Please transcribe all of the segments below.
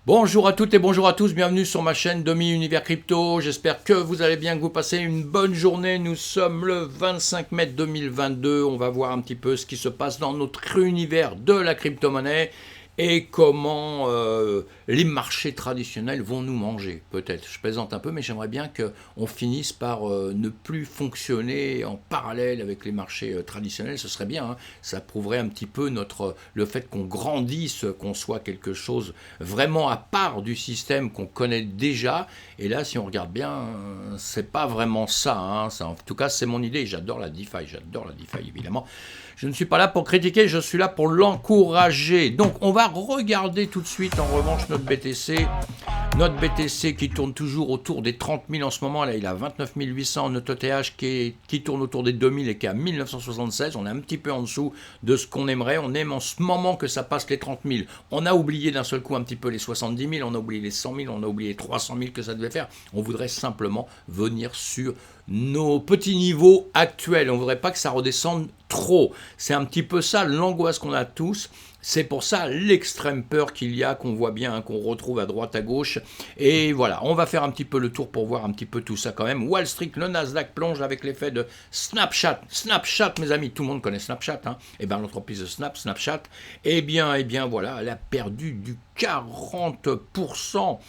Bonjour à toutes et bonjour à tous, bienvenue sur ma chaîne Domi Univers Crypto. J'espère que vous allez bien, que vous passez une bonne journée. Nous sommes le 25 mai 2022. On va voir un petit peu ce qui se passe dans notre univers de la crypto-monnaie et comment les marchés traditionnels vont nous manger. Peut-être, je plaisante un peu, mais j'aimerais bien qu'on finisse par ne plus fonctionner en parallèle avec les marchés traditionnels. Ce serait bien, hein. Ça prouverait un petit peu le fait qu'on grandisse, qu'on soit quelque chose vraiment à part du système qu'on connaît déjà. Et là, si on regarde bien, c'est pas vraiment ça, hein. En tout cas, c'est mon idée. J'adore la DeFi évidemment. Je ne suis pas là pour critiquer, je suis là pour l'encourager. Donc, on va regarder tout de suite, en revanche, notre BTC. Notre BTC qui tourne toujours autour des 30 000 en ce moment. Là, il a 29 800. Notre ETH qui tourne autour des 2000 et qui est à 1976. On est un petit peu en dessous de ce qu'on aimerait. On aime en ce moment que ça passe les 30 000. On a oublié d'un seul coup un petit peu les 70 000. On a oublié les 100 000. On a oublié les 300 000 que ça devait faire. On voudrait simplement venir sur nos petits niveaux actuels. On ne voudrait pas que ça redescende trop. C'est un petit peu ça l'angoisse qu'on a tous. C'est pour ça l'extrême peur qu'il y a, qu'on voit bien, hein, qu'on retrouve à droite, à gauche. Et voilà, on va faire un petit peu le tour pour voir un petit peu tout ça quand même. Wall Street, le Nasdaq plonge avec l'effet de Snapchat. Snapchat, mes amis, tout le monde connaît Snapchat. Hein. Et bien l'entreprise de Snapchat, eh bien voilà, elle a perdu du 40%.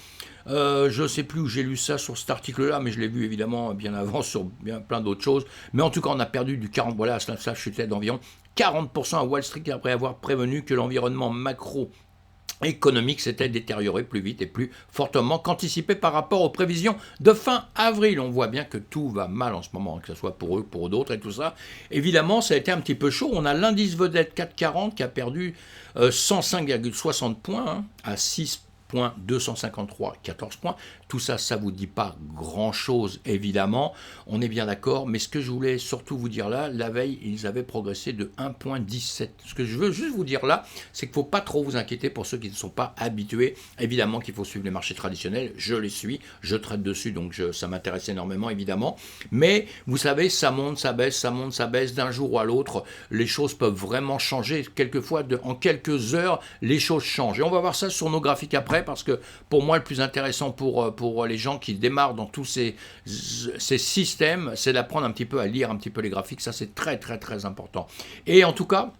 Je ne sais plus où j'ai lu ça sur cet article-là, mais je l'ai vu évidemment bien avant sur bien plein d'autres choses. Mais en tout cas, on a perdu du 40%, voilà, ça chutait d'environ 40% à Wall Street après avoir prévenu que l'environnement macroéconomique s'était détérioré plus vite et plus fortement qu'anticipé par rapport aux prévisions de fin avril. On voit bien que tout va mal en ce moment, que ce soit pour eux, pour d'autres et tout ça. Évidemment, ça a été un petit peu chaud. On a l'indice vedette 440 qui a perdu 105,60 points hein, à 6,253, 14 points. Tout ça, ça ne vous dit pas grand-chose, évidemment. On est bien d'accord. Mais ce que je voulais surtout vous dire là, la veille, ils avaient progressé de 1,17. Ce que je veux juste vous dire là, c'est qu'il ne faut pas trop vous inquiéter pour ceux qui ne sont pas habitués. Évidemment qu'il faut suivre les marchés traditionnels. Je les suis. Je traite dessus, donc ça m'intéresse énormément, évidemment. Mais vous savez, ça monte, ça baisse, ça monte, ça baisse. D'un jour à l'autre, les choses peuvent vraiment changer. Quelquefois, en quelques heures, les choses changent. Et on va voir ça sur nos graphiques après, parce que pour moi, le plus intéressant pour les gens qui démarrent dans tous ces systèmes, c'est d'apprendre un petit peu à lire un petit peu les graphiques. Ça, c'est très, très, très important. Et en tout cas,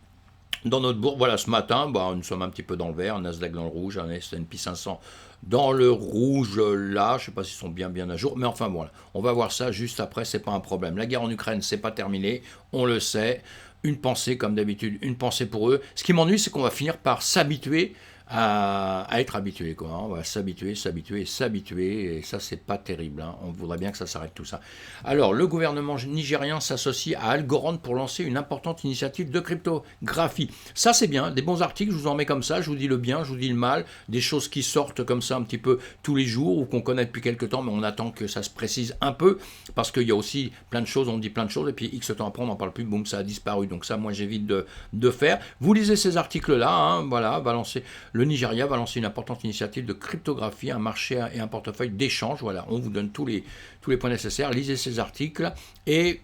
dans notre bourse, voilà, ce matin, nous sommes un petit peu dans le vert, un Nasdaq dans le rouge, un S&P 500 dans le rouge là, je ne sais pas s'ils sont bien à jour, mais enfin voilà, on va voir ça juste après, c'est pas un problème. La guerre en Ukraine, c'est pas terminé, on le sait. Une pensée comme d'habitude, une pensée pour eux. Ce qui m'ennuie, c'est qu'on va finir par s'habituer à être habitué, quoi. On va s'habituer, et ça, c'est pas terrible. Hein. On voudrait bien que ça s'arrête tout ça. Alors, le gouvernement nigérien s'associe à Algorand pour lancer une importante initiative de cryptographie. Ça, c'est bien. Des bons articles, je vous en mets comme ça. Je vous dis le bien, je vous dis le mal. Des choses qui sortent comme ça un petit peu tous les jours ou qu'on connaît depuis quelques temps, mais on attend que ça se précise un peu parce qu'il y a aussi plein de choses, on dit plein de choses et puis X temps après, on n'en parle plus, boum, ça a disparu. Donc ça, moi, j'évite de faire. Vous lisez ces articles-là, hein, voilà, le Nigeria va lancer une importante initiative de cryptographie, un marché et un portefeuille d'échange. Voilà, on vous donne tous les points nécessaires. Lisez ces articles et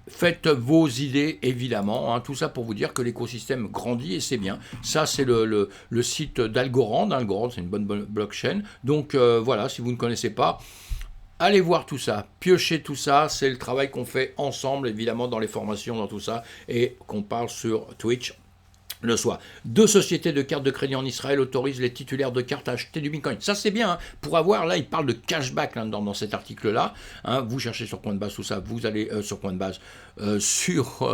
faites vos idées, évidemment. Hein, tout ça pour vous dire que l'écosystème grandit et c'est bien. Ça, c'est le site d'Algorand. Algorand, c'est une bonne blockchain. Donc voilà, si vous ne connaissez pas, allez voir tout ça, piochez tout ça, c'est le travail qu'on fait ensemble, évidemment, dans les formations, dans tout ça, et qu'on parle sur Twitch le soir. 2 sociétés de cartes de crédit en Israël autorisent les titulaires de cartes à acheter du Bitcoin. Ça, c'est bien. Hein. Pour avoir, là, il parle de cashback là, dans cet article-là. Hein, vous cherchez sur Coinbase tout ça, vous allez sur Coinbase, sur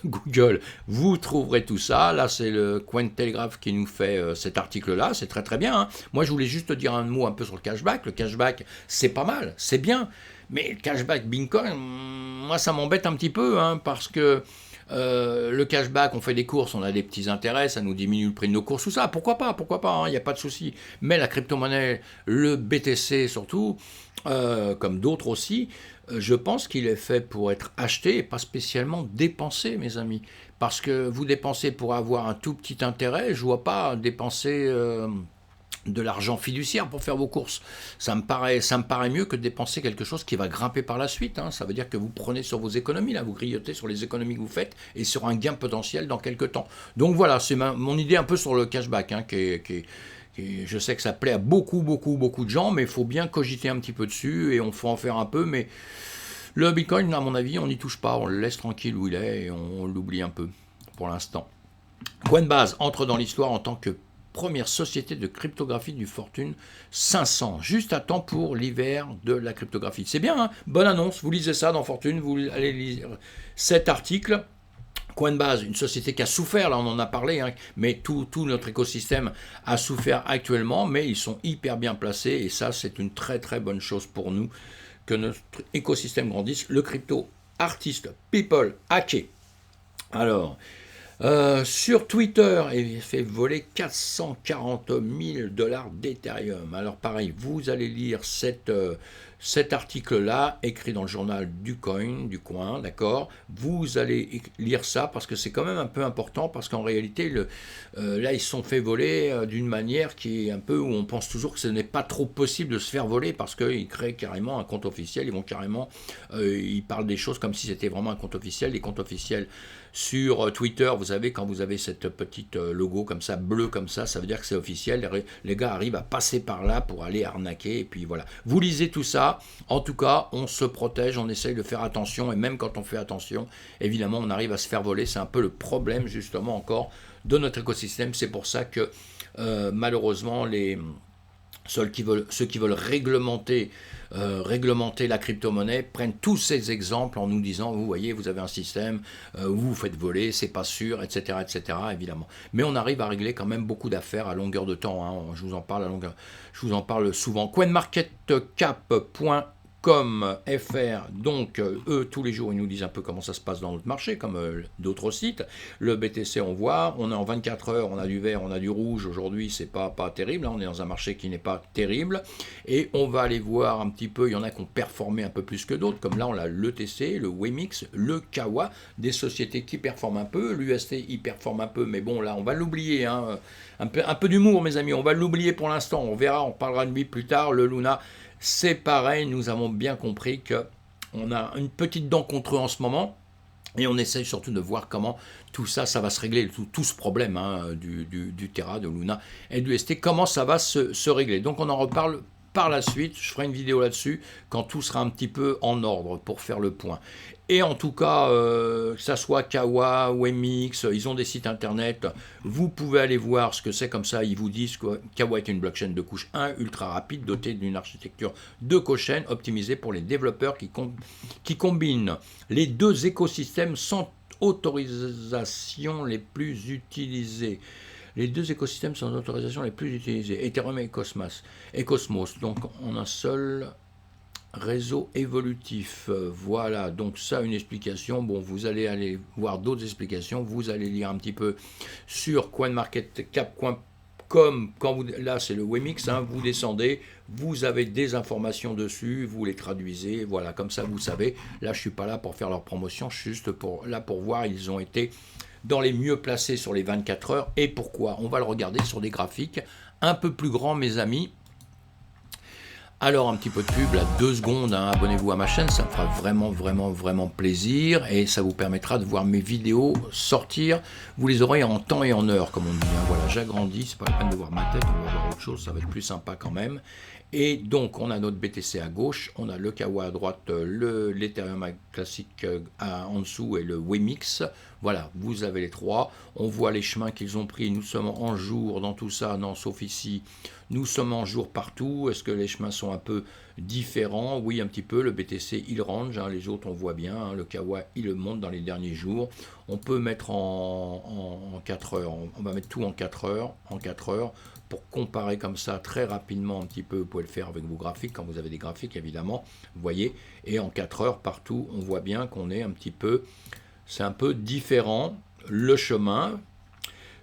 Google, vous trouverez tout ça. Là, c'est le Cointelegraph qui nous fait cet article-là. C'est très, très bien. Hein. Moi, je voulais juste dire un mot un peu sur le cashback. Le cashback, c'est pas mal, c'est bien. Mais le cashback Bitcoin, moi, ça m'embête un petit peu, hein, parce que le cashback, on fait des courses, on a des petits intérêts, ça nous diminue le prix de nos courses, tout ça, pourquoi pas, il n'y a pas de souci. Mais la crypto-monnaie, le BTC surtout, comme d'autres aussi, je pense qu'il est fait pour être acheté et pas spécialement dépensé, mes amis. Parce que vous dépensez pour avoir un tout petit intérêt, je ne vois pas dépenser de l'argent fiduciaire pour faire vos courses. Ça me paraît mieux que de dépenser quelque chose qui va grimper par la suite. Hein. Ça veut dire que vous prenez sur vos économies, là, vous grignotez sur les économies que vous faites et sur un gain potentiel dans quelques temps. Donc voilà, c'est mon idée un peu sur le cashback, hein, Et je sais que ça plaît à beaucoup de gens, mais il faut bien cogiter un petit peu dessus et on faut en faire un peu. Mais le Bitcoin, à mon avis, on n'y touche pas, on le laisse tranquille où il est et on l'oublie un peu pour l'instant. Coinbase entre dans l'histoire en tant que première société de cryptographie du Fortune 500, juste à temps pour l'hiver de la cryptographie. C'est bien, hein, bonne annonce, vous lisez ça dans Fortune, vous allez lire cet article. Coinbase, une société qui a souffert, là on en a parlé, hein, mais tout notre écosystème a souffert actuellement, mais ils sont hyper bien placés et ça c'est une très bonne chose pour nous, que notre écosystème grandisse. Le crypto artiste people hacké. Alors, sur Twitter, il fait voler 440 000 $ d'Ethereum. Alors pareil, vous allez lire cet article-là, écrit dans le journal du coin, d'accord. Vous allez lire ça parce que c'est quand même un peu important, parce qu'en réalité, là, ils se sont fait voler d'une manière qui est un peu où on pense toujours que ce n'est pas trop possible de se faire voler, parce qu'ils créent carrément un compte officiel, ils vont carrément, ils parlent des choses comme si c'était vraiment un compte officiel. Les comptes officiels sur Twitter, vous savez, quand vous avez cette petite logo comme ça, bleu comme ça veut dire que c'est officiel. Les gars arrivent à passer par là pour aller arnaquer, et puis voilà. Vous lisez tout ça. En tout cas, on se protège, on essaye de faire attention, et même quand on fait attention, évidemment, on arrive à se faire voler. C'est un peu le problème, justement, encore, de notre écosystème. C'est pour ça que, malheureusement, ceux qui veulent réglementer la crypto-monnaie prennent tous ces exemples en nous disant, vous voyez, vous avez un système, vous vous faites voler, c'est pas sûr, etc., évidemment. Mais on arrive à régler quand même beaucoup d'affaires à longueur de temps, hein. Je vous en parle souvent. CoinMarketCap.com FR, donc eux tous les jours ils nous disent un peu comment ça se passe dans notre marché, comme d'autres sites. Le BTC on voit, on est en 24 heures, on a du vert, on a du rouge. Aujourd'hui c'est pas terrible, hein. On est dans un marché qui n'est pas terrible, et on va aller voir un petit peu. Il y en a qui ont performé un peu plus que d'autres, comme là on a l'ETC, le Wemix, le Kawa, des sociétés qui performent un peu. L'UST il performe un peu, mais bon là on va l'oublier, hein. Un peu d'humour mes amis, on va l'oublier pour l'instant, on verra, on parlera de lui plus tard. Le Luna, c'est pareil, nous avons bien compris qu'on a une petite dent contre eux en ce moment, et on essaye surtout de voir comment tout ça va se régler, tout ce problème, hein, du Terra, de Luna et du ST, comment ça va se régler. Donc on en reparle par la suite, je ferai une vidéo là-dessus quand tout sera un petit peu en ordre pour faire le point. Et en tout cas, que ça soit Kawa, Wemix, ils ont des sites internet, vous pouvez aller voir ce que c'est, comme ça ils vous disent que Kawa est une blockchain de couche 1 ultra rapide, dotée d'une architecture de co-chain optimisée pour les développeurs qui combinent les deux écosystèmes sans autorisation les plus utilisées. Les deux écosystèmes sans autorisation les plus utilisés, Ethereum et Cosmos, donc en un seul réseau évolutif. Voilà, donc ça, une explication. Bon, vous allez aller voir d'autres explications, vous allez lire un petit peu sur coinmarketcap.com. Là c'est le Wemix, hein, vous descendez, vous avez des informations dessus, vous les traduisez, voilà, comme ça vous savez. Là je suis pas là pour faire leur promotion, je suis juste là pour voir. Ils ont été dans les mieux placés sur les 24 heures, et pourquoi? On va le regarder sur des graphiques un peu plus grands mes amis. Alors un petit peu de pub, là, 2 secondes, hein, abonnez-vous à ma chaîne, ça me fera vraiment plaisir, et ça vous permettra de voir mes vidéos sortir. Vous les aurez en temps et en heure, comme on dit, hein. Voilà, j'agrandis, c'est pas la peine de voir ma tête, on va voir autre chose, ça va être plus sympa quand même. Et donc on a notre BTC à gauche, on a le Kawa à droite, l'Ethereum classique en dessous et le Wemix. Voilà, vous avez les trois. On voit les chemins qu'ils ont pris. Nous sommes en jour dans tout ça, non, sauf ici. Nous sommes en jour partout. Est-ce que les chemins sont un peu différents? Oui, un petit peu. Le BTC, il range, hein. Les autres, on voit bien, hein. Le Kawa, il monte dans les derniers jours. On peut mettre en 4 heures. On va mettre tout en 4 heures. Pour comparer comme ça très rapidement un petit peu, vous pouvez le faire avec vos graphiques, quand vous avez des graphiques évidemment, vous voyez, et en 4 heures partout, on voit bien qu'on est un petit peu, c'est un peu différent, le chemin,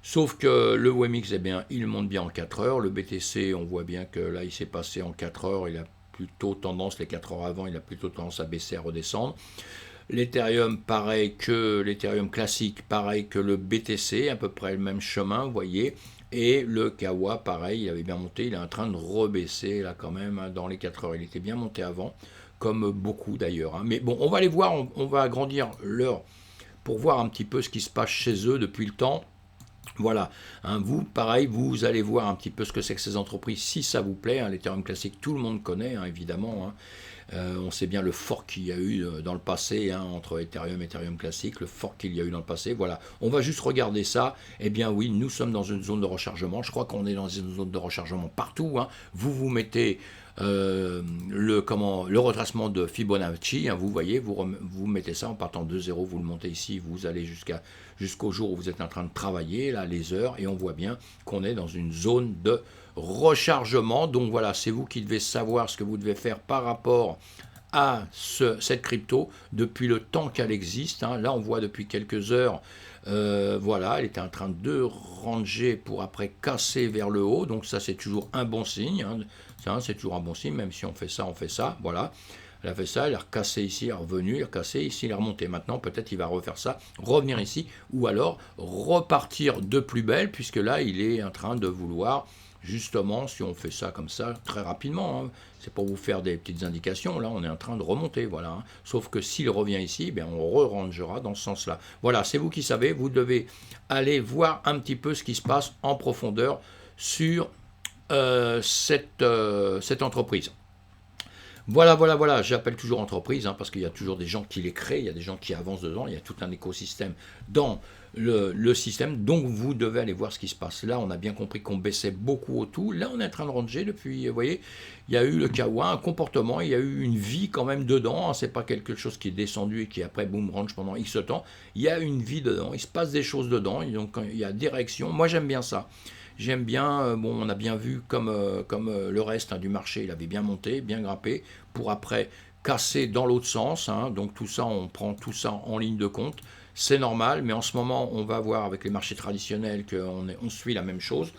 sauf que le Wemix, eh bien, il monte bien en 4 heures, le BTC, on voit bien que là, il s'est passé en 4 heures, il a plutôt tendance, les 4 heures avant, il a plutôt tendance à baisser, à redescendre. L'Ethereum, pareil que l'Ethereum classique, pareil que le BTC, à peu près le même chemin, vous voyez. Et le Kawa, pareil, il avait bien monté, il est en train de rebaisser là quand même, hein, dans les 4 heures. Il était bien monté avant, comme beaucoup d'ailleurs, hein. Mais bon, on va aller voir, on va agrandir l'heure pour voir un petit peu ce qui se passe chez eux depuis le temps. Voilà, hein, vous, pareil, vous allez voir un petit peu ce que c'est que ces entreprises, si ça vous plaît, hein, l'Ethereum classique, tout le monde connaît, hein, évidemment, hein. On sait bien le fork qu'il y a eu dans le passé, hein, entre Ethereum et Ethereum classique, le fork qu'il y a eu dans le passé, voilà. On va juste regarder ça, eh bien oui, nous sommes dans une zone de rechargement, je crois qu'on est dans une zone de rechargement partout, hein. Vous mettez le retracement de Fibonacci, hein, vous voyez, vous mettez ça en partant de 0, vous le montez ici, vous allez jusqu'au jour où vous êtes en train de travailler, là, les heures, et on voit bien qu'on est dans une zone de rechargement. Donc voilà, c'est vous qui devez savoir ce que vous devez faire par rapport à cette crypto depuis le temps qu'elle existe, hein. Là, on voit depuis quelques heures, voilà, elle était en train de ranger pour après casser vers le haut, donc ça c'est toujours un bon signe, hein. Ça, c'est toujours un bon signe, même si on fait ça, voilà. Elle a fait ça, elle a recassé ici, elle est revenue, elle a recassé ici, elle est remontée. Maintenant, peut-être il va refaire ça, revenir ici, ou alors repartir de plus belle, puisque là, il est en train de vouloir, justement, si on fait ça comme ça, très rapidement, hein, c'est pour vous faire des petites indications, là, on est en train de remonter, voilà. Hein. Sauf que s'il revient ici, bien, on re-rangera dans ce sens-là. Voilà, c'est vous qui savez, vous devez aller voir un petit peu ce qui se passe en profondeur sur cette entreprise. Voilà, j'appelle toujours entreprise, hein, parce qu'il y a toujours des gens qui les créent, il y a des gens qui avancent dedans, il y a tout un écosystème dans le système, donc vous devez aller voir ce qui se passe. Là, on a bien compris qu'on baissait beaucoup au tout, là on est en train de ranger depuis, vous voyez, il y a eu le kawa, un comportement, il y a eu une vie quand même dedans, hein, c'est pas quelque chose qui est descendu et qui après boom range pendant X temps, il y a une vie dedans, il se passe des choses dedans, donc il y a des réactions, moi j'aime bien ça. J'aime bien, bon, on a bien vu comme le reste, hein, du marché, il avait bien monté, bien grimpé, pour après casser dans l'autre sens, hein, donc tout ça, on prend tout ça en ligne de compte, c'est normal, mais en ce moment, on va voir avec les marchés traditionnels qu'on suit la même chose.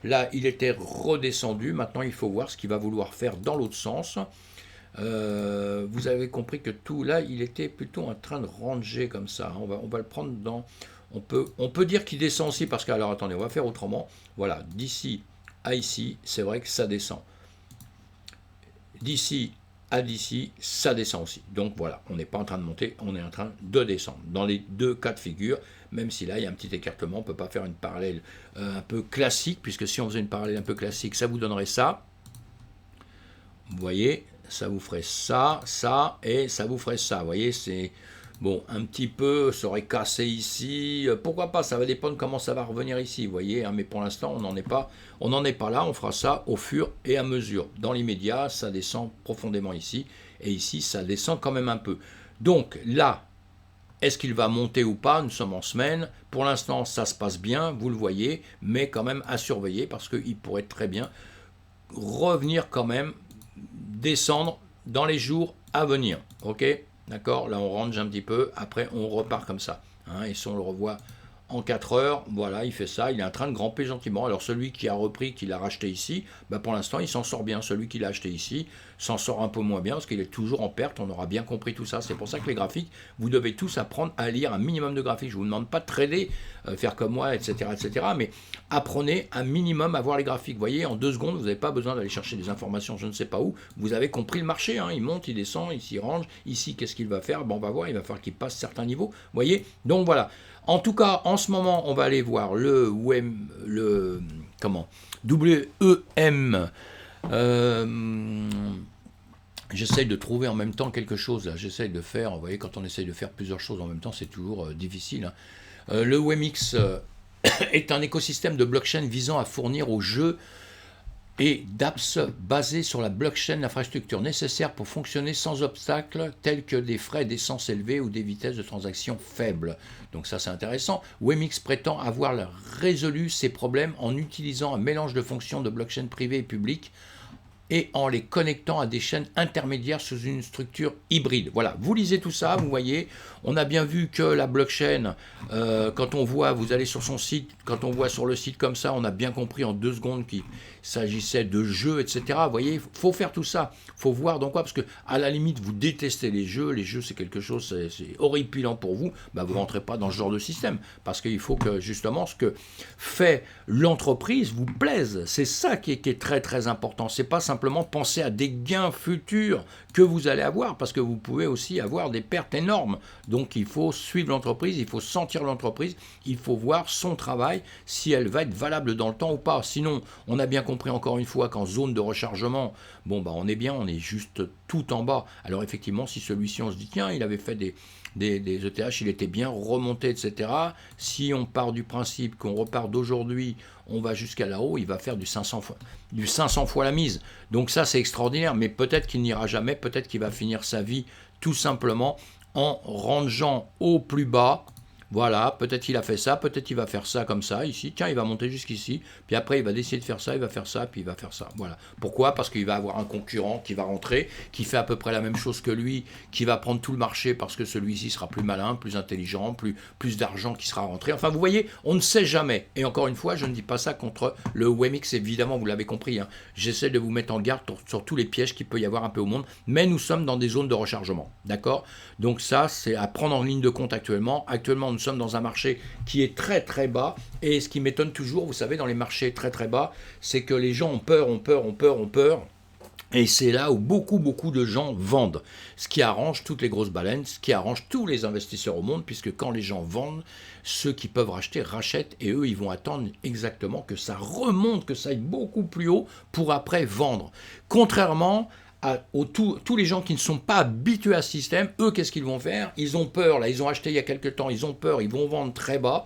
Là, il était redescendu, maintenant il faut voir ce qu'il va vouloir faire dans l'autre sens. Vous avez compris que tout, là, il était plutôt en train de ranger comme ça, hein. On va le prendre dans... On peut dire qu'il descend aussi parce que, alors attendez, on va faire autrement. Voilà, d'ici à ici, c'est vrai que ça descend. D'ici à d'ici, ça descend aussi. Donc voilà, on n'est pas en train de monter, on est en train de descendre. Dans les deux cas de figure, même si là, il y a un petit écartement, on ne peut pas faire une parallèle un peu classique, puisque si on faisait une parallèle un peu classique, ça vous donnerait ça. Vous voyez, ça vous ferait ça, ça, et ça vous ferait ça. Vous voyez, c'est... Bon, un petit peu, ça aurait cassé ici, pourquoi pas, ça va dépendre comment ça va revenir ici, vous voyez, hein, mais pour l'instant, on n'en est pas là, on fera ça au fur et à mesure. Dans l'immédiat, ça descend profondément ici, et ici, ça descend quand même un peu. Donc là, est-ce qu'il va monter ou pas? Nous sommes en semaine, pour l'instant, ça se passe bien, vous le voyez, mais quand même à surveiller, parce qu'il pourrait très bien revenir quand même, descendre dans les jours à venir, ok? D'accord, là on range un petit peu, après on repart comme ça, hein, et si on le revoit en 4 heures, voilà, il fait ça, il est en train de grimper gentiment. Alors celui qui a repris, qui l'a racheté ici, bah pour l'instant il s'en sort bien. Celui qui l'a acheté ici s'en sort un peu moins bien parce qu'il est toujours en perte, on aura bien compris tout ça. C'est pour ça que les graphiques, vous devez tous apprendre à lire un minimum de graphiques. Je ne vous demande pas de trader, faire comme moi, etc., mais apprenez un minimum à voir les graphiques. Vous voyez, en 2 secondes, vous n'avez pas besoin d'aller chercher des informations, je ne sais pas où. Vous avez compris le marché, hein, il monte, il descend, il s'y range. Ici, qu'est-ce qu'il va faire? Bon, on va voir, il va falloir qu'il passe certains niveaux. Vous voyez, donc voilà. En tout cas, en ce moment, on va aller voir WEM. J'essaye de trouver en même temps quelque chose. J'essaye de faire, vous voyez, quand on essaye de faire plusieurs choses en même temps, c'est toujours difficile. Hein. Le WEMX est un écosystème de blockchain visant à fournir aux jeux et d'apps basés sur la blockchain l'infrastructure nécessaire pour fonctionner sans obstacles tels que des frais d'essence élevés ou des vitesses de transaction faibles. Donc ça c'est intéressant. WEMX prétend avoir résolu ces problèmes en utilisant un mélange de fonctions de blockchain privée et publique et en les connectant à des chaînes intermédiaires sous une structure hybride. Voilà, vous lisez tout ça, vous voyez, on a bien vu que la blockchain, quand on voit, vous allez sur son site, quand on voit sur le site comme ça, on a bien compris en 2 secondes qu'il s'agissait de jeux, etc. Vous voyez, il faut faire tout ça, il faut voir dans quoi, parce que à la limite, vous détestez les jeux c'est quelque chose, c'est horripilant pour vous, bah, vous ne rentrez pas dans ce genre de système, parce qu'il faut que justement ce que fait l'entreprise vous plaise, c'est ça qui est très très important, c'est pas simplement simplement penser à des gains futurs que vous allez avoir, parce que vous pouvez aussi avoir des pertes énormes. Donc il faut suivre l'entreprise, il faut sentir l'entreprise, il faut voir son travail, si elle va être valable dans le temps ou pas. Sinon, on a bien compris encore une fois qu'en zone de rechargement, bon bah on est bien, on est juste tout en bas. Alors effectivement, si celui-ci on se dit tiens, il avait fait des ETH, il était bien remonté, etc. Si on part du principe qu'on repart d'aujourd'hui, on va jusqu'à là-haut, il va faire du 500 fois la mise. Donc ça, c'est extraordinaire, mais peut-être qu'il n'ira jamais, peut-être qu'il va finir sa vie tout simplement en rangeant au plus bas. Voilà, peut-être qu'il a fait ça, peut-être qu'il va faire ça comme ça, ici, tiens, il va monter jusqu'ici, puis après il va décider de faire ça, il va faire ça, puis il va faire ça. Voilà. Pourquoi? Parce qu'il va avoir un concurrent qui va rentrer, qui fait à peu près la même chose que lui, qui va prendre tout le marché parce que celui-ci sera plus malin, plus intelligent, plus d'argent qui sera rentré. Enfin, vous voyez, on ne sait jamais. Et encore une fois, je ne dis pas ça contre le WMX, évidemment, vous l'avez compris. Hein. J'essaie de vous mettre en garde sur tous les pièges qu'il peut y avoir un peu au monde, mais nous sommes dans des zones de rechargement. D'accord? Donc ça, c'est à prendre en ligne de compte actuellement. Actuellement, nous sommes dans un marché qui est très très bas, et ce qui m'étonne toujours, vous savez, dans les marchés très très bas, c'est que les gens ont peur, et c'est là où beaucoup de gens vendent, ce qui arrange toutes les grosses baleines, ce qui arrange tous les investisseurs au monde, puisque quand les gens vendent, ceux qui peuvent racheter rachètent, et eux ils vont attendre exactement que ça remonte, que ça aille beaucoup plus haut pour après vendre. Contrairement tous les gens qui ne sont pas habitués à ce système, eux, qu'est-ce qu'ils vont faire? Ils ont peur, là, ils ont acheté il y a quelques temps, ils ont peur, ils vont vendre très bas,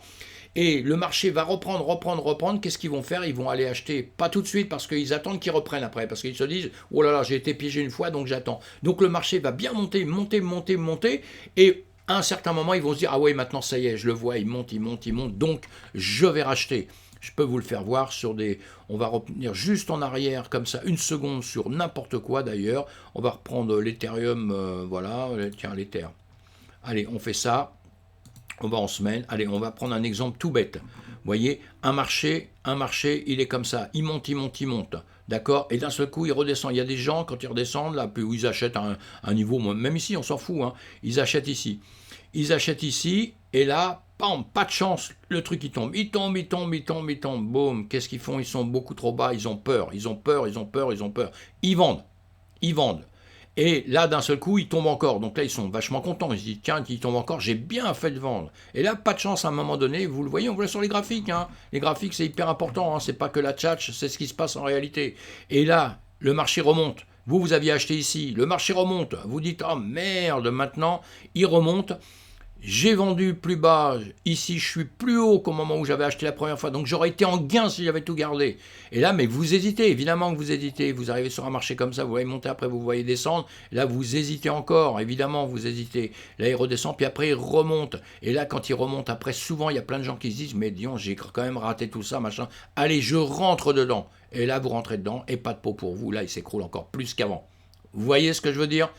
et le marché va reprendre, qu'est-ce qu'ils vont faire? Ils vont aller acheter, pas tout de suite, parce qu'ils attendent qu'ils reprennent après, parce qu'ils se disent, oh là là, j'ai été piégé une fois, donc j'attends. Donc le marché va bien monter, et à un certain moment, ils vont se dire, ah ouais, maintenant ça y est, je le vois, il monte, donc je vais racheter. Je peux vous le faire voir sur des... On va revenir juste en arrière, comme ça, une seconde sur n'importe quoi d'ailleurs. On va reprendre l'Ethereum, voilà, tiens, l'Ether. Allez, on fait ça. On va en semaine. Allez, on va prendre un exemple tout bête. Vous voyez, un marché, il est comme ça. Il monte. D'accord? Et d'un seul coup, il redescend. Il y a des gens, quand ils redescendent, là, puis où ils achètent un niveau, même ici, on s'en fout, hein, ils achètent ici, et là, bam, pas de chance, le truc il tombe, boum, qu'est-ce qu'ils font? Ils sont beaucoup trop bas, ils ont peur, ils vendent. Et là, d'un seul coup, ils tombent encore. Donc là, ils sont vachement contents. Ils se disent, tiens, ils tombent encore, j'ai bien fait de vendre. Et là, pas de chance, à un moment donné, vous le voyez, on voit sur les graphiques. Hein. Les graphiques, c'est hyper important. Hein. C'est pas que la tchatch, c'est ce qui se passe en réalité. Et là, le marché remonte. Vous aviez acheté ici. Le marché remonte. Vous dites, oh merde, maintenant, il remonte. J'ai vendu plus bas, ici je suis plus haut qu'au moment où j'avais acheté la première fois, donc j'aurais été en gain si j'avais tout gardé. Et là, mais vous hésitez, évidemment que vous hésitez, vous arrivez sur un marché comme ça, vous voyez monter, après vous voyez descendre, là vous hésitez encore, évidemment vous hésitez, là il redescend, puis après il remonte, et là quand il remonte, après souvent il y a plein de gens qui se disent, mais disons j'ai quand même raté tout ça, machin, allez je rentre dedans, et là vous rentrez dedans, et pas de peau pour vous, là il s'écroule encore plus qu'avant. Vous voyez ce que je veux dire ?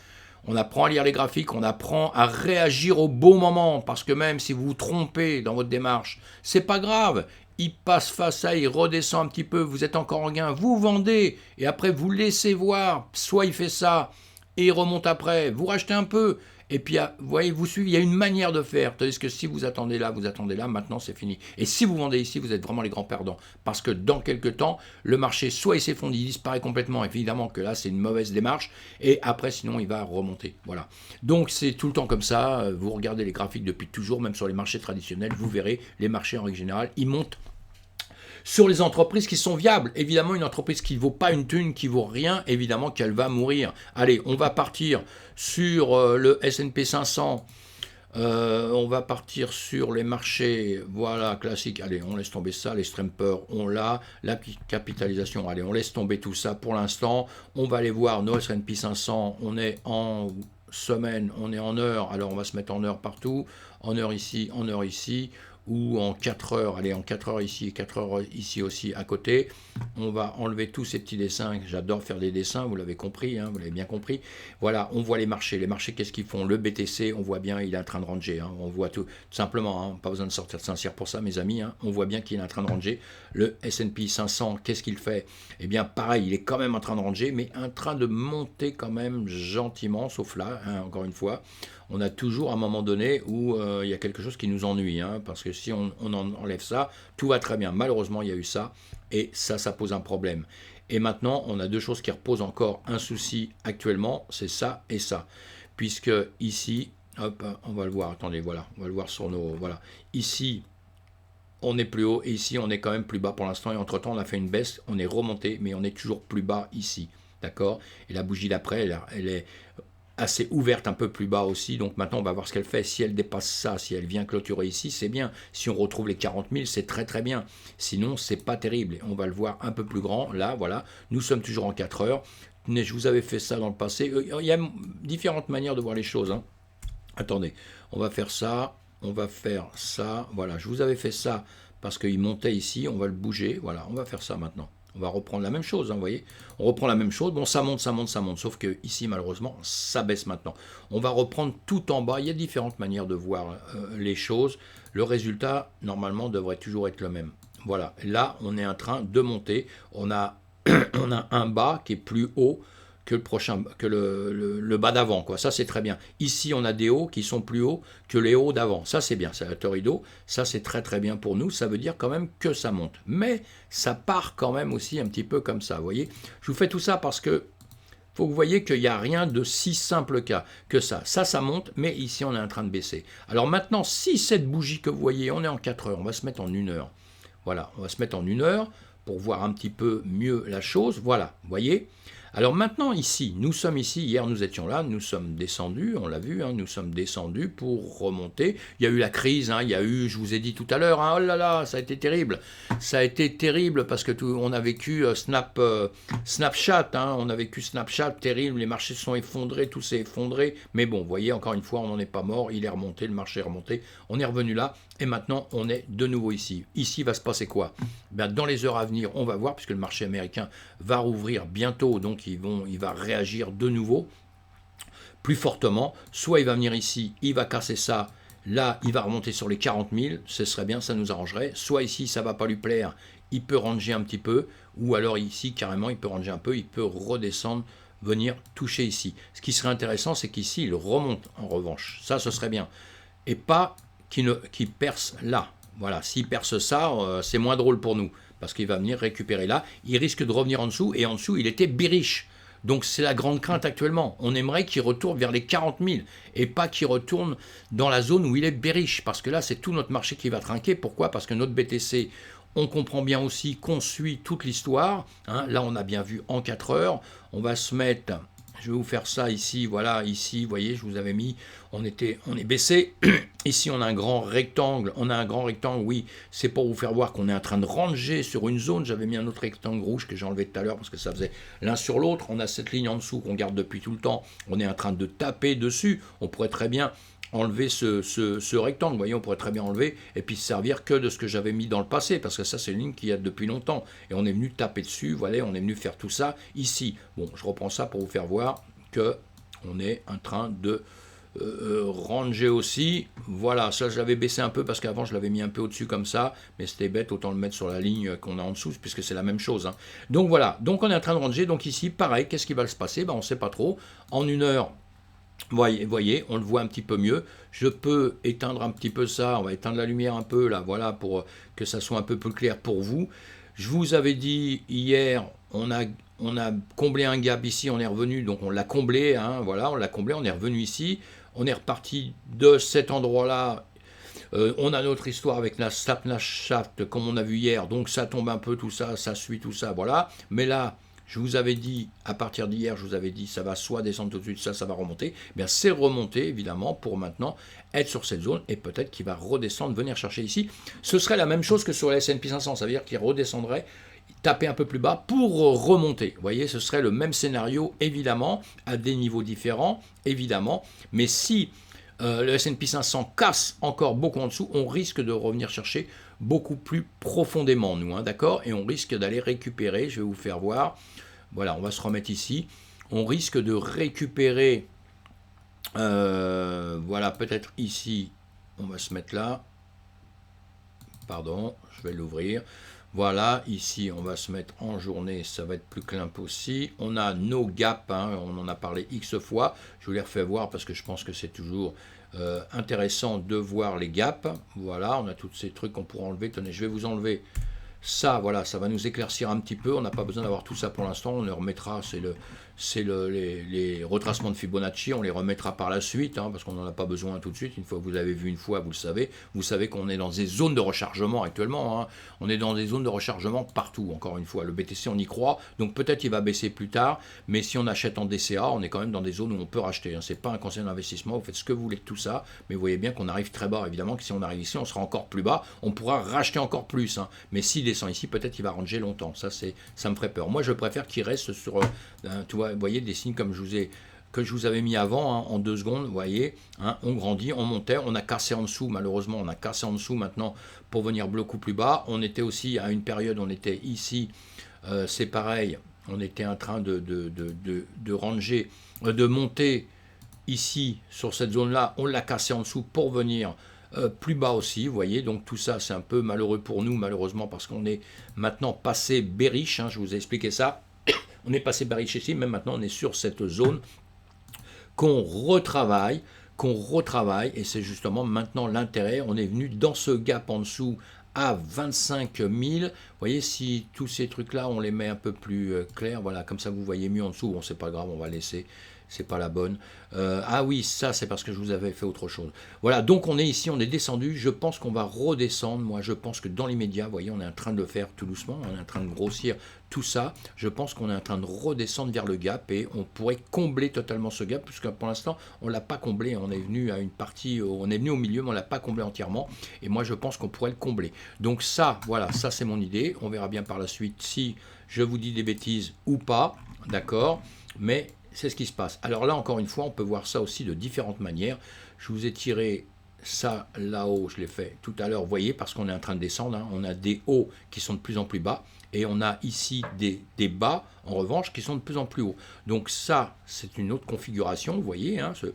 On apprend à lire les graphiques, on apprend à réagir au bon moment, parce que même si vous vous trompez dans votre démarche, c'est pas grave. Il passe face à, il redescend un petit peu, vous êtes encore en gain, vous vendez, et après vous laissez voir, soit il fait ça, et il remonte après, vous rachetez un peu, et puis vous voyez, vous suivez, il y a une manière de faire, tandis que si vous attendez là, maintenant c'est fini. Et si vous vendez ici, vous êtes vraiment les grands perdants, parce que dans quelques temps, le marché, soit il s'effondre, il disparaît complètement, évidemment que là c'est une mauvaise démarche, et après sinon il va remonter, voilà. Donc c'est tout le temps comme ça, vous regardez les graphiques depuis toujours, même sur les marchés traditionnels, vous verrez, les marchés en règle générale, ils montent sur les entreprises qui sont viables. Évidemment, une entreprise qui ne vaut pas une thune, qui ne vaut rien, évidemment qu'elle va mourir. Allez, on va partir sur le S&P 500. On va partir sur les marchés, voilà, classiques. Allez, on laisse tomber ça, les Stremper, on l'a. La capitalisation, allez, on laisse tomber tout ça pour l'instant. On va aller voir nos S&P 500, on est en semaine, on est en heure. Alors, on va se mettre en heure partout. En heure ici, ou en 4 heures, allez, en 4 heures ici, 4 heures ici aussi à côté. On va enlever tous ces petits dessins, j'adore faire des dessins, vous l'avez compris, hein, vous l'avez bien compris. Voilà, on voit les marchés qu'est-ce qu'ils font? Le BTC, on voit bien, il est en train de ranger, hein, on voit tout simplement, hein, pas besoin de sortir de Saint-Cyr pour ça, mes amis, hein, on voit bien qu'il est en train de ranger. Le S&P 500, qu'est-ce qu'il fait? Eh bien, pareil, il est quand même en train de ranger, mais en train de monter quand même gentiment, sauf là, hein, encore une fois. On a toujours un moment donné où il y a quelque chose qui nous ennuie, hein, parce que si on enlève ça, tout va très bien. Malheureusement, il y a eu ça, et ça pose un problème. Et maintenant, on a deux choses qui reposent encore un souci actuellement, c'est ça et ça. Puisque ici, hop, on va le voir, attendez, voilà, on va le voir sur nos... Voilà, ici, on est plus haut et ici, on est quand même plus bas pour l'instant. Et entre-temps, on a fait une baisse, on est remonté, mais on est toujours plus bas ici. D'accord? Et la bougie d'après, elle est assez ouverte un peu plus bas aussi. Donc maintenant, on va voir ce qu'elle fait. Si elle dépasse ça, si elle vient clôturer ici, c'est bien. Si on retrouve les 40 000, c'est très très bien. Sinon, c'est pas terrible. Et on va le voir un peu plus grand. Là, voilà, nous sommes toujours en 4 heures. Je vous avais fait ça dans le passé. Il y a différentes manières de voir les choses, hein. Attendez, on va faire ça, on va faire ça, voilà, je vous avais fait ça parce qu'il montait ici, on va le bouger, voilà, on va faire ça maintenant. On va reprendre la même chose, hein, vous voyez, on reprend la même chose, bon ça monte, ça monte, ça monte, sauf que ici malheureusement ça baisse maintenant. On va reprendre tout en bas, il y a différentes manières de voir les choses, le résultat normalement devrait toujours être le même. Voilà, là on est en train de monter, on a, on a un bas qui est plus haut que le prochain, que le bas d'avant, quoi. Ça c'est très bien. Ici on a des hauts qui sont plus hauts que les hauts d'avant. Ça c'est bien, c'est la Torido. Ça c'est très très bien pour nous. Ça veut dire quand même que ça monte. Mais ça part quand même aussi un petit peu comme ça. Vous voyez. Je vous fais tout ça parce que faut que vous voyez qu'il n'y a rien de si simple que ça. Ça monte, mais ici on est en train de baisser. Alors maintenant, si cette bougie que vous voyez, on est en 4 heures, on va se mettre en 1 heure. Voilà, on va se mettre en 1 heure pour voir un petit peu mieux la chose. Voilà, vous voyez. Alors maintenant ici, nous sommes ici, hier nous étions là, nous sommes descendus, on l'a vu, hein, nous sommes descendus pour remonter. Il y a eu la crise, hein, il y a eu, je vous ai dit tout à l'heure, hein, oh là là, ça a été terrible. Ça a été terrible parce que on a vécu Snapchat, hein, on a vécu Snapchat terrible, les marchés se sont effondrés, tout s'est effondré. Mais bon, vous voyez, encore une fois, on n'en est pas mort, il est remonté, le marché est remonté, on est revenu là et maintenant on est de nouveau ici. Ici va se passer quoi? Ben, dans les heures à venir, on va voir, puisque le marché américain va rouvrir bientôt, donc il va réagir de nouveau, plus fortement. Soit il va venir ici, il va casser ça, là il va remonter sur les 40 000, ce serait bien, ça nous arrangerait. Soit ici ça ne va pas lui plaire, il peut ranger un petit peu, ou alors ici carrément il peut ranger un peu, il peut redescendre, venir toucher ici. Ce qui serait intéressant, c'est qu'ici il remonte en revanche, ça ce serait bien, et pas qu'il perce là. Voilà, s'il perce ça, c'est moins drôle pour nous, parce qu'il va venir récupérer là, il risque de revenir en dessous, et en dessous, il était bearish. Donc c'est la grande crainte actuellement. On aimerait qu'il retourne vers les 40 000, et pas qu'il retourne dans la zone où il est bearish, parce que là, c'est tout notre marché qui va trinquer. Pourquoi? Parce que notre BTC, on comprend bien aussi qu'on suit toute l'histoire. Hein. Là, on a bien vu en 4 heures. On va se mettre... Je vais vous faire ça ici, voilà, ici, vous voyez, je vous avais mis, on est baissé. Ici, on a un grand rectangle, oui, c'est pour vous faire voir qu'on est en train de ranger sur une zone. J'avais mis un autre rectangle rouge que j'ai enlevé tout à l'heure parce que ça faisait l'un sur l'autre. On a cette ligne en dessous qu'on garde depuis tout le temps. On est en train de taper dessus. On pourrait très bien enlever ce rectangle, vous voyez, on pourrait très bien enlever et puis se servir que de ce que j'avais mis dans le passé, parce que ça c'est une ligne qu'il y a depuis longtemps, et on est venu taper dessus, voilà, on est venu faire tout ça ici. Bon, je reprends ça pour vous faire voir que on est en train de ranger aussi, voilà, ça je l'avais baissé un peu parce qu'avant je l'avais mis un peu au-dessus comme ça, mais c'était bête, autant le mettre sur la ligne qu'on a en dessous, puisque c'est la même chose, hein. Donc voilà, donc on est en train de ranger, donc ici, pareil, qu'est-ce qui va se passer? Ben, on ne sait pas trop, en 1 heure, voyez, on le voit un petit peu mieux. Je peux éteindre un petit peu ça, on va éteindre la lumière un peu là, voilà, pour que ça soit un peu plus clair pour vous. Je vous avais dit hier, on a comblé un gap ici, on est revenu, donc on l'a comblé, hein, voilà, on l'a comblé, on est revenu ici, on est reparti de cet endroit-là. On a notre histoire avec la Snapchat, comme on a vu hier, donc ça tombe un peu tout ça, ça suit tout ça, voilà. Mais là, je vous avais dit, à partir d'hier, je vous avais dit, ça va soit descendre tout de suite, ça va remonter. Eh bien, c'est remonté, évidemment, pour maintenant être sur cette zone, et peut-être qu'il va redescendre, venir chercher ici. Ce serait la même chose que sur la S&P 500, ça veut dire qu'il redescendrait, taper un peu plus bas pour remonter. Vous voyez, ce serait le même scénario, évidemment, à des niveaux différents, évidemment. Mais si le S&P 500 casse encore beaucoup en dessous, on risque de revenir chercher beaucoup plus profondément, nous, hein, d'accord? Et on risque d'aller récupérer, je vais vous faire voir, voilà, on va se remettre ici, on risque de récupérer, voilà, peut-être ici, on va se mettre là, pardon, je vais l'ouvrir, voilà, ici, on va se mettre en journée, ça va être plus clair aussi. On a nos gaps, hein, on en a parlé X fois. Je vous les refais voir parce que je pense que c'est toujours intéressant de voir les gaps. Voilà, on a tous ces trucs qu'on pourra enlever. Tenez, je vais vous enlever Ça, voilà, ça va nous éclaircir un petit peu. On n'a pas besoin d'avoir tout ça pour l'instant. On les remettra, les retracements de Fibonacci, on les remettra par la suite, hein, parce qu'on n'en a pas besoin tout de suite. Une fois que vous avez vu une fois, vous le savez. Vous savez qu'on est dans des zones de rechargement actuellement, hein. On est dans des zones de rechargement partout, encore une fois. Le BTC, on y croit, donc peut-être il va baisser plus tard, mais si on achète en DCA, on est quand même dans des zones où on peut racheter, hein. C'est pas un conseil d'investissement, vous faites ce que vous voulez de tout ça, mais vous voyez bien qu'on arrive très bas, évidemment, que si on arrive ici, on sera encore plus bas, on pourra racheter encore plus, hein. Mais s'il descend ici, peut-être il va ranger longtemps, ça me ferait peur. Moi, je préfère qu'il reste sur, tu vois, vous voyez, des signes comme que je vous avais mis avant, hein, en 2 secondes, vous voyez, hein, on grandit, on montait, on a cassé en dessous, malheureusement, on a cassé en dessous maintenant pour venir beaucoup plus bas. On était aussi à une période, on était ici, c'est pareil, on était en train de ranger, de monter ici, sur cette zone-là, on l'a cassé en dessous pour venir plus bas aussi, vous voyez, donc tout ça c'est un peu malheureux pour nous, malheureusement, parce qu'on est maintenant passé bearish, hein, je vous ai expliqué ça, on est passé bearish ici, mais maintenant on est sur cette zone qu'on retravaille, et c'est justement maintenant l'intérêt. On est venu dans ce gap en dessous à 25 000. Vous voyez, si tous ces trucs-là, on les met un peu plus clairs, voilà, comme ça vous voyez mieux en dessous. Bon, c'est pas grave, on va laisser. C'est pas la bonne. Ah oui, ça c'est parce que je vous avais fait autre chose. Voilà, donc on est ici, on est descendu. Je pense qu'on va redescendre. Moi, je pense que dans l'immédiat, vous voyez, on est en train de le faire tout doucement. On est en train de grossir tout ça. Je pense qu'on est en train de redescendre vers le gap et on pourrait combler totalement ce gap, puisque pour l'instant, on ne l'a pas comblé. On est venu à une partie, on est venu au milieu, mais on ne l'a pas comblé entièrement. Et moi, je pense qu'on pourrait le combler. Donc ça, voilà, ça c'est mon idée. On verra bien par la suite si je vous dis des bêtises ou pas. D'accord, mais c'est ce qui se passe. Alors là, encore une fois, on peut voir ça aussi de différentes manières. Je vous ai tiré ça là-haut, je l'ai fait tout à l'heure, vous voyez, parce qu'on est en train de descendre, hein. On a des hauts qui sont de plus en plus bas, et on a ici des bas, en revanche, qui sont de plus en plus hauts. Donc ça, c'est une autre configuration, vous voyez, hein, ce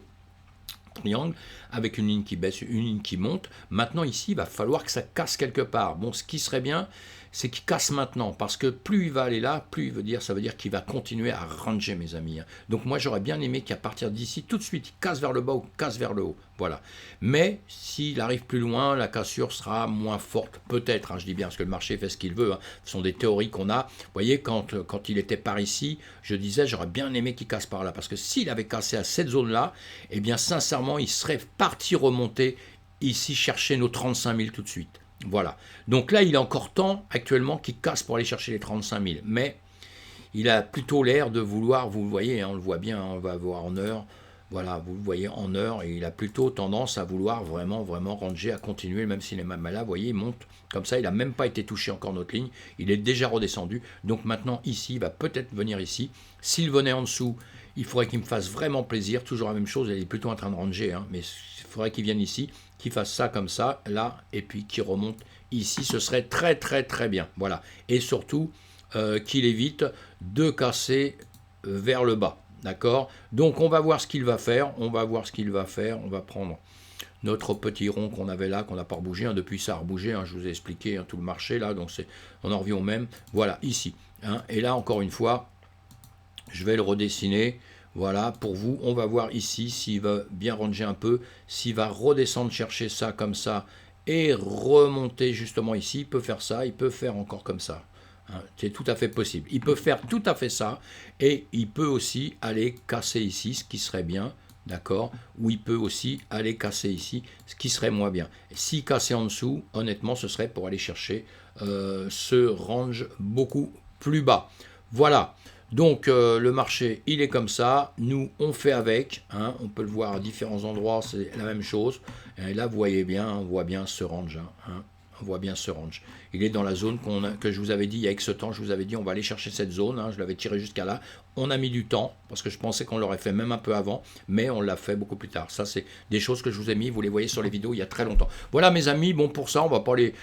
triangle, avec une ligne qui baisse, une ligne qui monte. Maintenant, ici, il va falloir que ça casse quelque part. Bon, ce qui serait bien, c'est qu'il casse maintenant, parce que plus il va aller là, plus ça veut dire qu'il va continuer à ranger, mes amis, hein. Donc moi, j'aurais bien aimé qu'à partir d'ici, tout de suite, il casse vers le bas ou casse vers le haut. Voilà. Mais s'il arrive plus loin, la cassure sera moins forte, peut-être, hein, je dis bien, parce que le marché fait ce qu'il veut, hein. Ce sont des théories qu'on a. Vous voyez, quand il était par ici, je disais, j'aurais bien aimé qu'il casse par là, parce que s'il avait cassé à cette zone-là, eh bien, sincèrement, il serait parti remonter ici, chercher nos 35 000 tout de suite. Voilà. Donc là, il est encore temps actuellement qu'il casse pour aller chercher les 35 000. Mais il a plutôt l'air de vouloir, vous le voyez, hein, on le voit bien, hein, on va voir en heure. Voilà, vous le voyez en heure, et il a plutôt tendance à vouloir vraiment ranger, à continuer, même s'il est même là, vous voyez, il monte comme ça, il n'a même pas été touché encore notre ligne, il est déjà redescendu. Donc maintenant, ici, il va peut-être venir ici. S'il venait en dessous, il faudrait qu'il me fasse vraiment plaisir, toujours la même chose, il est plutôt en train de ranger, hein, mais il faudrait qu'il vienne ici, qu'il fasse ça comme ça, là, et puis qu'il remonte ici, ce serait très très bien, voilà. Et surtout, qu'il évite de casser vers le bas, d'accord? Donc on va voir ce qu'il va faire, on va prendre notre petit rond qu'on avait là, qu'on n'a pas rebougé, hein, depuis ça a rebougé, hein, je vous ai expliqué, hein, tout le marché là, donc on en revient au même, voilà, ici, hein, et là encore une fois, je vais le redessiner. Voilà, pour vous, on va voir ici s'il va bien ranger un peu, s'il va redescendre chercher ça comme ça et remonter justement ici. Il peut faire ça, il peut faire encore comme ça. Hein, c'est tout à fait possible. Il peut faire tout à fait ça et il peut aussi aller casser ici, ce qui serait bien, d'accord, ou il peut aussi aller casser ici, ce qui serait moins bien. S'il cassait en dessous, honnêtement, ce serait pour aller chercher ce range beaucoup plus bas. Voilà. Donc le marché, il est comme ça, nous on fait avec, hein, on peut le voir à différents endroits, c'est la même chose. Et là vous voyez bien, on voit bien ce range, hein, on voit bien ce range. Il est dans la zone que je vous avais dit, il y a X temps, je vous avais dit on va aller chercher cette zone, hein, je l'avais tiré jusqu'à là. On a mis du temps, parce que je pensais qu'on l'aurait fait même un peu avant, mais on l'a fait beaucoup plus tard. Ça, c'est des choses que je vous ai mis, vous les voyez sur les vidéos il y a très longtemps. Voilà mes amis, bon pour ça, on va pas aller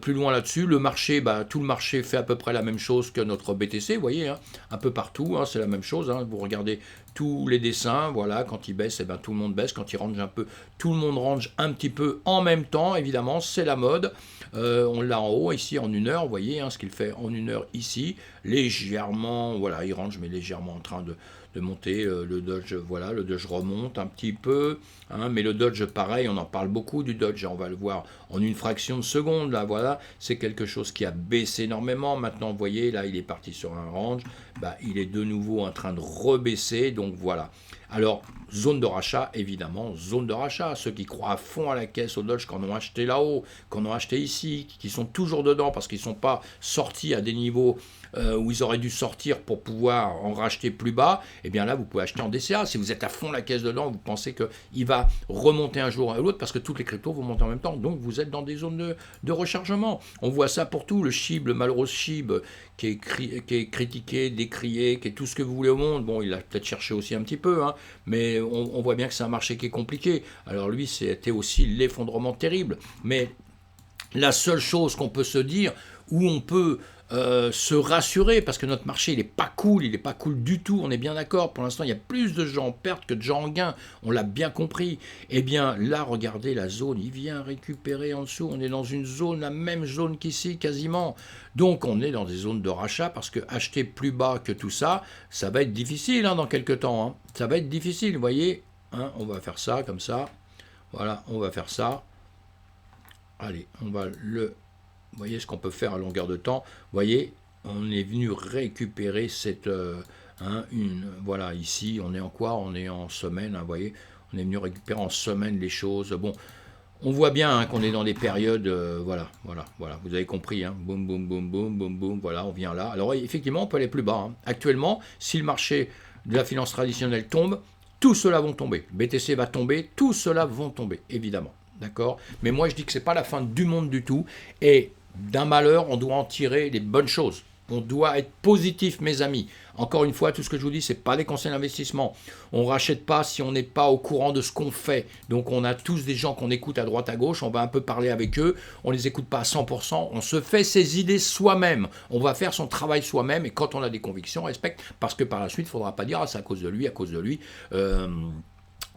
plus loin là-dessus. Le marché, tout le marché fait à peu près la même chose que notre BTC, vous voyez, hein, un peu partout, hein, c'est la même chose. Hein, vous regardez tous les dessins, voilà, quand il baisse, tout le monde baisse, quand il range un peu, tout le monde range un petit peu en même temps, évidemment, c'est la mode. On l'a en haut, ici en 1 heure, vous voyez hein, ce qu'il fait en 1 heure ici, légèrement, voilà, il range, mais légèrement en train de monter, le Dodge, voilà, le Dodge remonte un petit peu, hein, mais le Dodge, pareil, on en parle beaucoup du Dodge, on va le voir en une fraction de seconde, là, voilà, c'est quelque chose qui a baissé énormément, maintenant, vous voyez, là, il est parti sur un range, bah, il est de nouveau en train de rebaisser, donc voilà. Alors, zone de rachat, évidemment, zone de rachat. Ceux qui croient à fond à la caisse au Dodge, qu'on ont acheté là-haut, qu'on ont acheté ici, qui sont toujours dedans parce qu'ils ne sont pas sortis à des niveaux où ils auraient dû sortir pour pouvoir en racheter plus bas, eh bien là, vous pouvez acheter en DCA. Si vous êtes à fond la caisse dedans, vous pensez qu'il va remonter un jour à l'autre parce que toutes les cryptos vont monter en même temps. Donc, vous êtes dans des zones de rechargement. On voit ça pour tout. Le SHIB, le malheureux SHIB, qui est critiqué, décrié, qui est tout ce que vous voulez au monde. Bon, il a peut-être cherché aussi un petit peu, hein, mais on voit bien que c'est un marché qui est compliqué. Alors lui, c'était aussi l'effondrement terrible. Mais la seule chose qu'on peut se dire, où on peut se rassurer, parce que notre marché, il n'est pas cool du tout, on est bien d'accord. Pour l'instant, il y a plus de gens en perte que de gens en gain, on l'a bien compris. Eh bien, là, regardez la zone, il vient récupérer en dessous, on est dans une zone, la même zone qu'ici, quasiment. Donc, on est dans des zones de rachat, parce que acheter plus bas que tout ça, ça va être difficile hein, dans quelques temps. Hein. Ça va être difficile, vous voyez. Hein, on va faire ça, comme ça. Voilà, on va faire ça. Allez, on va le... Vous voyez ce qu'on peut faire à longueur de temps. Vous voyez, on est venu récupérer cette... voilà, ici, on est en quoi? On est en semaine, hein, vous voyez. On est venu récupérer en semaine les choses. Bon, on voit bien hein, qu'on est dans des périodes... voilà. Vous avez compris. Hein, boum, boum, boum, boum, boum, boum. Voilà, on vient là. Alors, effectivement, on peut aller plus bas. Hein. Actuellement, si le marché de la finance traditionnelle tombe, tout cela vont tomber. BTC va tomber, tout cela vont tomber, évidemment. D'accord? Mais moi, je dis que ce n'est pas la fin du monde du tout. Et d'un malheur, on doit en tirer les bonnes choses. On doit être positif, mes amis. Encore une fois, tout ce que je vous dis, ce n'est pas des conseils d'investissement. On ne rachète pas si on n'est pas au courant de ce qu'on fait. Donc, on a tous des gens qu'on écoute à droite, à gauche. On va un peu parler avec eux. On ne les écoute pas à 100%. On se fait ses idées soi-même. On va faire son travail soi-même. Et quand on a des convictions, on respecte. Parce que par la suite, il ne faudra pas dire « Ah, c'est à cause de lui, à cause de lui. »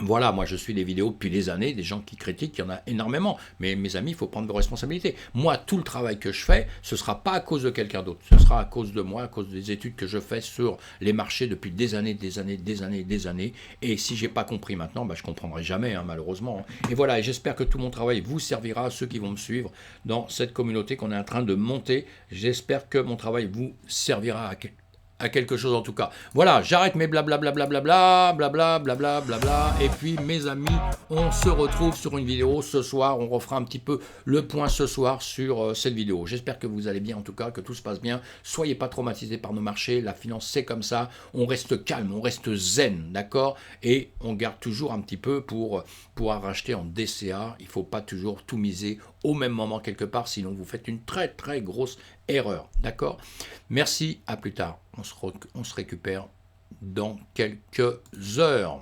Voilà, moi je suis des vidéos depuis des années, des gens qui critiquent, il y en a énormément. Mais mes amis, il faut prendre vos responsabilités. Moi, tout le travail que je fais, ce ne sera pas à cause de quelqu'un d'autre. Ce sera à cause de moi, à cause des études que je fais sur les marchés depuis des années. Et si je n'ai pas compris maintenant, je ne comprendrai jamais, hein, malheureusement. Et voilà, et j'espère que tout mon travail vous servira à ceux qui vont me suivre dans cette communauté qu'on est en train de monter. J'espère que mon travail vous servira à quelque chose en tout cas. Voilà, j'arrête mes blablabla, et puis mes amis, on se retrouve sur une vidéo ce soir, on refera un petit peu le point ce soir sur cette vidéo. J'espère que vous allez bien en tout cas, que tout se passe bien, soyez pas traumatisés par nos marchés, la finance c'est comme ça, on reste calme, on reste zen, d'accord? Et on garde toujours un petit peu pour pouvoir racheter en DCA, il ne faut pas toujours tout miser au même moment quelque part, sinon vous faites une très très grosse erreur, d'accord? Merci, à plus tard. On se récupère dans quelques heures.